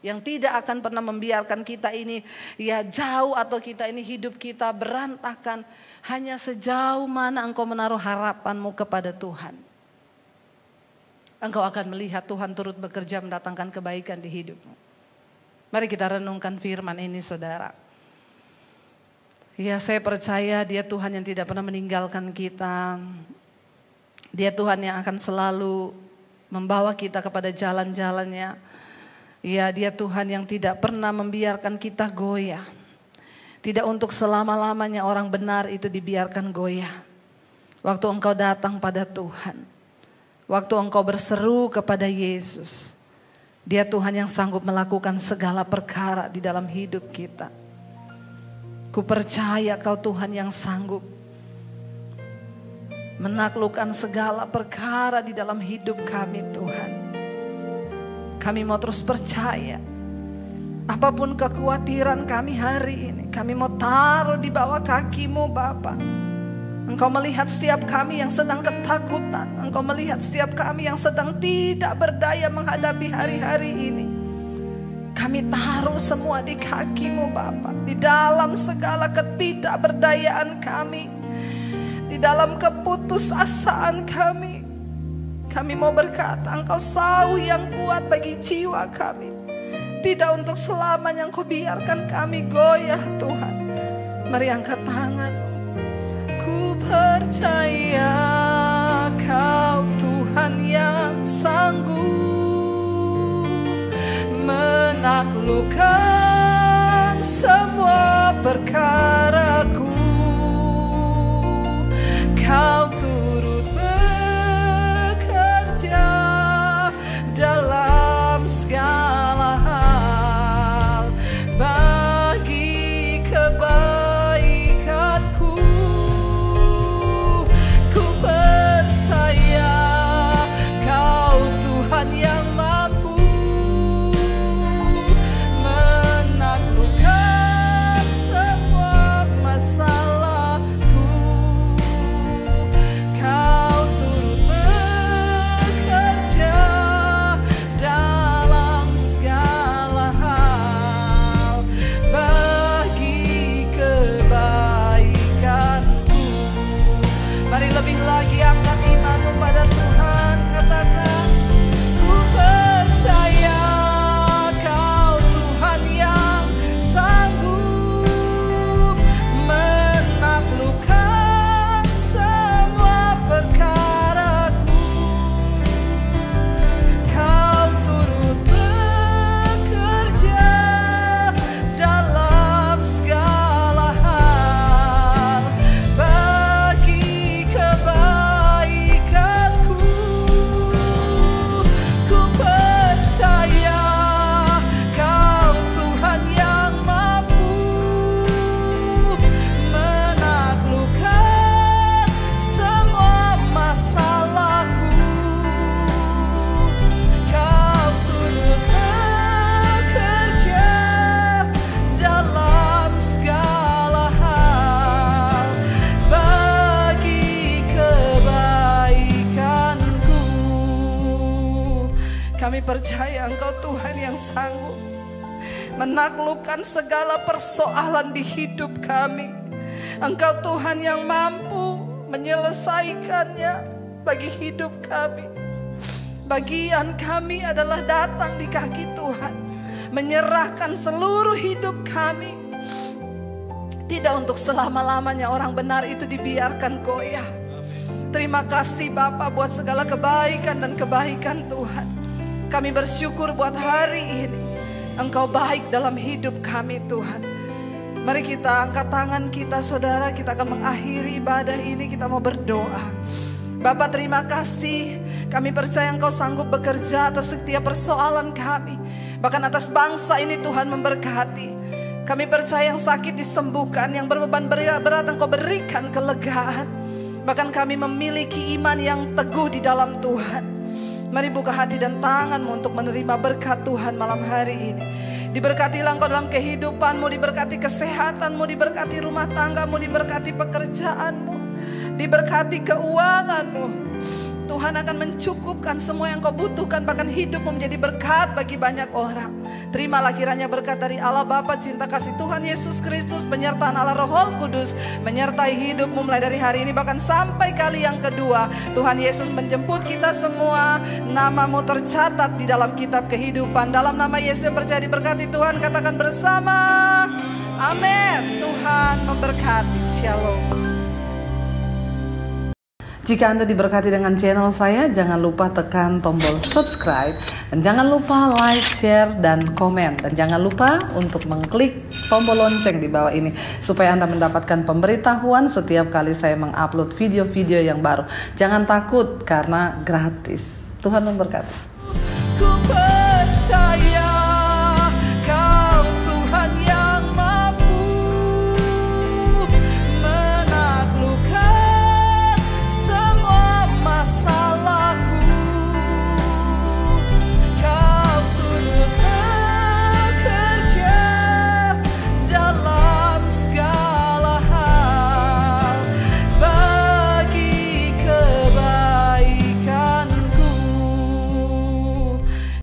Yang tidak akan pernah membiarkan kita ini ya jauh atau kita ini hidup kita berantakan. Hanya sejauh mana engkau menaruh harapanmu kepada Tuhan. Engkau akan melihat Tuhan turut bekerja mendatangkan kebaikan di hidupmu. Mari kita renungkan firman ini saudara. Ya, saya percaya Dia Tuhan yang tidak pernah meninggalkan kita. Dia Tuhan yang akan selalu membawa kita kepada jalan-jalannya. Ya, Dia Tuhan yang tidak pernah membiarkan kita goyah. Tidak untuk selama-lamanya orang benar itu dibiarkan goyah. Waktu engkau datang pada Tuhan, waktu engkau berseru kepada Yesus, Dia Tuhan yang sanggup melakukan segala perkara di dalam hidup kita. Ku percaya Kau Tuhan yang sanggup menaklukkan segala perkara di dalam hidup kami Tuhan. Kami mau terus percaya Apapun kekhawatiran kami hari ini, kami mau taruh di bawah kaki-Mu Bapa. Engkau melihat setiap kami yang sedang ketakutan. Engkau melihat setiap kami yang sedang tidak berdaya menghadapi hari-hari ini. Kami taruh semua di kaki-Mu Bapa. Di dalam segala ketidakberdayaan kami, di dalam keputusasaan kami, kami mau berkata, Engkau sauh yang kuat bagi jiwa kami. Tidak untuk selamanya Engkau biarkan kami goyah Tuhan. Mari angkat tangan. Ku percaya Kau Tuhan yang sanggup menaklukkan semua perkaraku. Kau turut bekerja dalam segala hal bagi kebaikanku. Ku percaya Kau Tuhan yang mampu menaklukkan semua masalahku. Kau turut bekerja dalam segala hal bagi kebaikanku. Mari lebih lagi angkat imanmu pada Tuhan. Katakan, ku percaya Kau Tuhan yang sanggup menaklukkan semua perkaraku. Kau turut bekerja dalam segala hal bagi kebaikanku. Ku percaya Kau Tuhan yang mampu menaklukkan semua masalahku. Kau turut bekerja dalam segala hal bagi kebaikanku. Kami percaya Engkau Tuhan yang sanggup menaklukkan segala persoalan di hidup kami. Engkau Tuhan yang mampu menyelesaikannya bagi hidup kami. Bagian kami adalah datang di kaki Tuhan, menyerahkan seluruh hidup kami. Tidak untuk selama-lamanya orang benar itu dibiarkan goyah. Terima kasih Bapa buat segala kebaikan dan kebaikan Tuhan. Kami bersyukur buat hari ini Engkau baik dalam hidup kami Tuhan. Mari kita angkat tangan kita saudara. Kita akan mengakhiri ibadah ini. Kita mau berdoa. Bapa terima kasih. Kami percaya Engkau sanggup bekerja atas setiap persoalan kami. Bahkan atas bangsa ini Tuhan memberkati. Kami percaya yang sakit disembuhkan, yang berbeban berat Engkau berikan kelegaan. Bahkan kami memiliki iman yang teguh di dalam Tuhan. Mari buka hati dan tanganmu untuk menerima berkat Tuhan malam hari ini. Diberkatilah Engkau dalam kehidupanmu, diberkati kesehatanmu, diberkati rumah tanggamu, diberkati pekerjaanmu, diberkati keuanganmu. Tuhan akan mencukupkan semua yang kau butuhkan, bahkan hidupmu menjadi berkat bagi banyak orang. Terimalah kiranya berkat dari Allah Bapa, cinta kasih Tuhan Yesus Kristus, penyertaan Allah Roh Kudus menyertai hidupmu mulai dari hari ini bahkan sampai kali yang kedua. Tuhan Yesus menjemput kita semua, namamu tercatat di dalam kitab kehidupan. Dalam nama Yesus yang percaya diberkati Tuhan, katakan bersama, amin. Tuhan memberkati. Shalom. Jika Anda diberkati dengan channel saya, jangan lupa tekan tombol subscribe. Dan jangan lupa like, share, dan komen. Dan jangan lupa untuk mengklik tombol lonceng di bawah ini. Supaya Anda mendapatkan pemberitahuan setiap kali saya mengupload video-video yang baru. Jangan takut karena gratis. Tuhan memberkati. Ku percaya